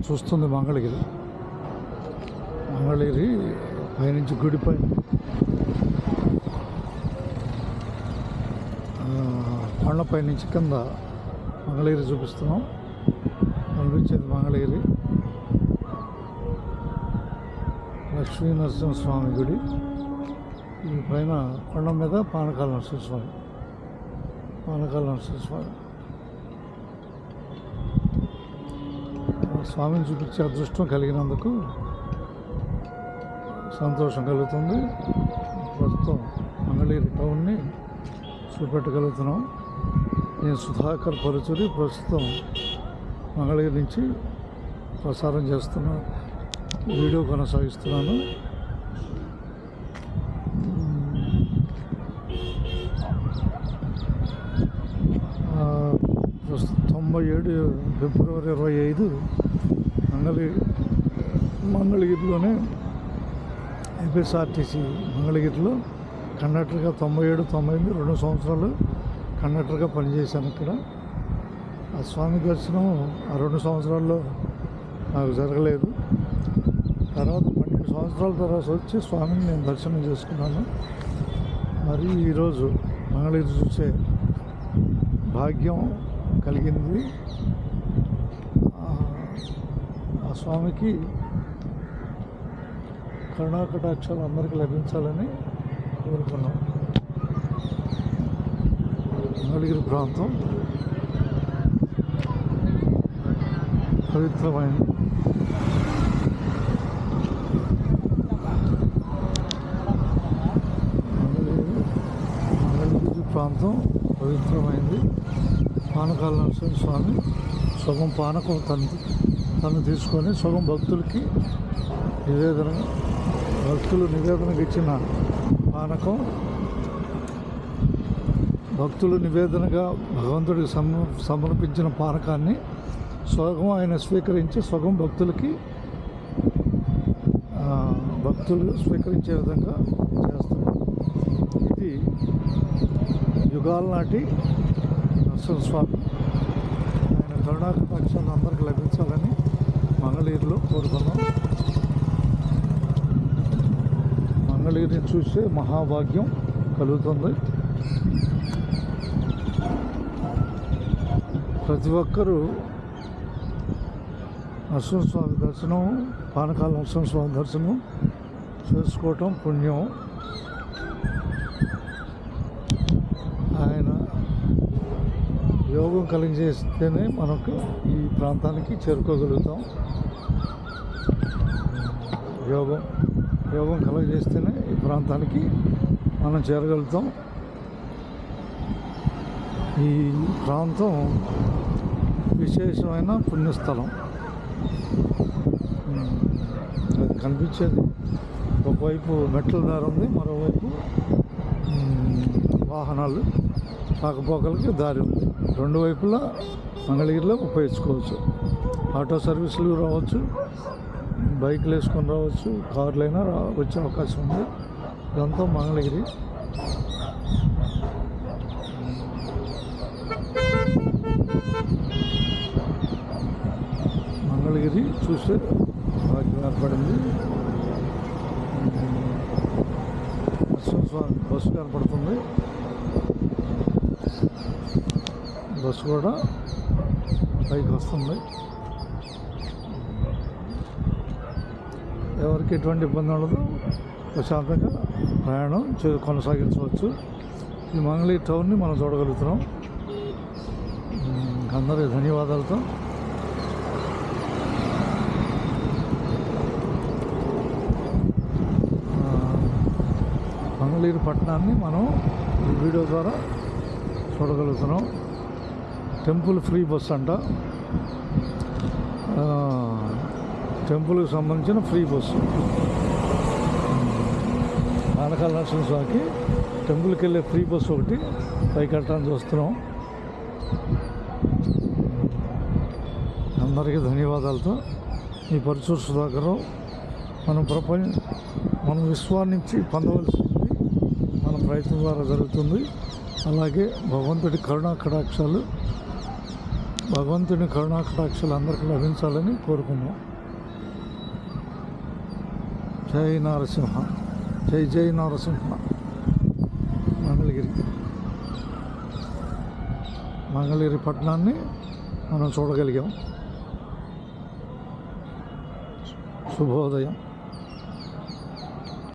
చూస్తుంది మంగళగిరి పైనుంచి గుడిపై కొండపై నుంచి కింద మంగళగిరి చూపిస్తున్నాం. కనిపించేది మంగళగిరి లక్ష్మీ నరసింహస్వామి గుడి. ఈ పైన కొండ మీద పానకాల నరసింహస్వామి. స్వామిని చూపించే అదృష్టం కలిగినందుకు సంతోషం కలుగుతుంది. ప్రస్తుతం మంగళగిరి టౌన్ని చూపెట్టగలుగుతున్నాం. నేను సుధాకర్ పరుచూరి ప్రస్తుతం మంగళగిరి నుంచి ప్రసారం చేస్తున్నా, వీడియో కొనసాగిస్తున్నాను. ప్రస్తుతం 97 ఫిబ్రవరి 25 మంగళగిరిలోనే ఏపీఎస్ఆర్టీసీ మంగళగిరిలో కండక్టర్గా 97-98 2 సంవత్సరాలు కండక్టర్గా పనిచేశాను ఇక్కడ. ఆ స్వామి దర్శనం ఆ 2 సంవత్సరాల్లో నాకు జరగలేదు. తర్వాత 12 సంవత్సరాల తర్వాత వచ్చి స్వామిని నేను దర్శనం చేసుకున్నాను. మరి ఈరోజు మంగళగిరి చూసే భాగ్యం కలిగింది. ఆ స్వామికి కరుణాకటాక్షాలు అందరికీ లభించాలని కోరుకున్నాం. మంగళగిరి ప్రాంతం పవిత్రమైంది. మంగళగిరి ప్రాంతం పవిత్రమైంది. పానకాల నరసింహ స్వామి సగం పానకం తను తీసుకొని సగం భక్తులకి నివేదనకు ఇచ్చిన పానకం, భక్తులు నివేదనగా భగవంతుడికి సమర్పించిన పానకాన్ని సగం ఆయన స్వీకరించి సగం భక్తులు స్వీకరించే విధంగా చేస్తున్నారు. ఇది యుగాల నాటి నరసింహస్వామి. ఆయన కరుణాకటాక్షాలు అందరికీ లభించాలని మంగళగిరిలో కోరుకున్నాం. మంగళగిరిని చూసే మహాభాగ్యం కలుగుతుంది. ప్రతి ఒక్కరూ నరసింహస్వామి దర్శనం, పానకాల నరసింహస్వామి దర్శనం చేసుకోవటం పుణ్యం. ఆయన యోగం కలిగజేస్తేనే మనకు ఈ ప్రాంతానికి చేరుకోగలుగుతాం. యోగం కలుగజేస్తేనే ఈ ప్రాంతానికి మనం చేరగలుగుతాం. ఈ ప్రాంతం విశేషమైన పుణ్యస్థలం. అది కనిపించేది ఒకవైపు మెట్ల దారి ఉంది, మరోవైపు వాహనాలు రాకపోకలకి దారి ఉంది. 2 వైపులా మంగళగిరిలో ఉపయోగించుకోవచ్చు. ఆటో సర్వీసులు రావచ్చు, బైక్లు వేసుకొని రావచ్చు, కార్లైనా వచ్చే అవకాశం ఉంది. ఇదంతా మంగళగిరి. మంగళగిరి చూస్తే భాగ్యం ఏర్పడింది. బస్సు కనపడుతుంది. బస్సు కూడా పైకి వస్తుంది. ఎవరికి ఎటువంటి ఇబ్బంది ఉండదు, ప్రశాంతంగా ప్రయాణం కొనసాగించవచ్చు. ఈ మంగళగిరి టౌన్ని మనం చూడగలుగుతున్నాం. అందరి ధన్యవాదాలతో మంగళగిరి పట్టణాన్ని మనం ఈ వీడియో ద్వారా చూడగలుగుతున్నాం. టెంపుల్ ఫ్రీ బస్సు అంట, టెంపుల్కి సంబంధించిన ఫ్రీ బస్సు. పానకాల నరసింహస్వామికి టెంపుల్కి వెళ్ళే ఫ్రీ బస్సు ఒకటి పైకి వెళ్ళడానికి చూస్తున్నాం. అందరికీ ధన్యవాదాలతో మీ పరుచూరు సుధాకర్. మనం విశ్వాన్ని నుంచి పొందవలసింది మన ప్రయత్నం ద్వారా జరుగుతుంది. అలాగే భగవంతుడి కరుణా కటాక్షాలు భగవంతుని కరుణాకటాక్షలు అందరికీ లభించాలని కోరుకుందాం. జై నరసింహ, జై జై నరసింహ. మంగళగిరి పట్టణాన్ని మనం చూడగలిగాం. శుభోదయం.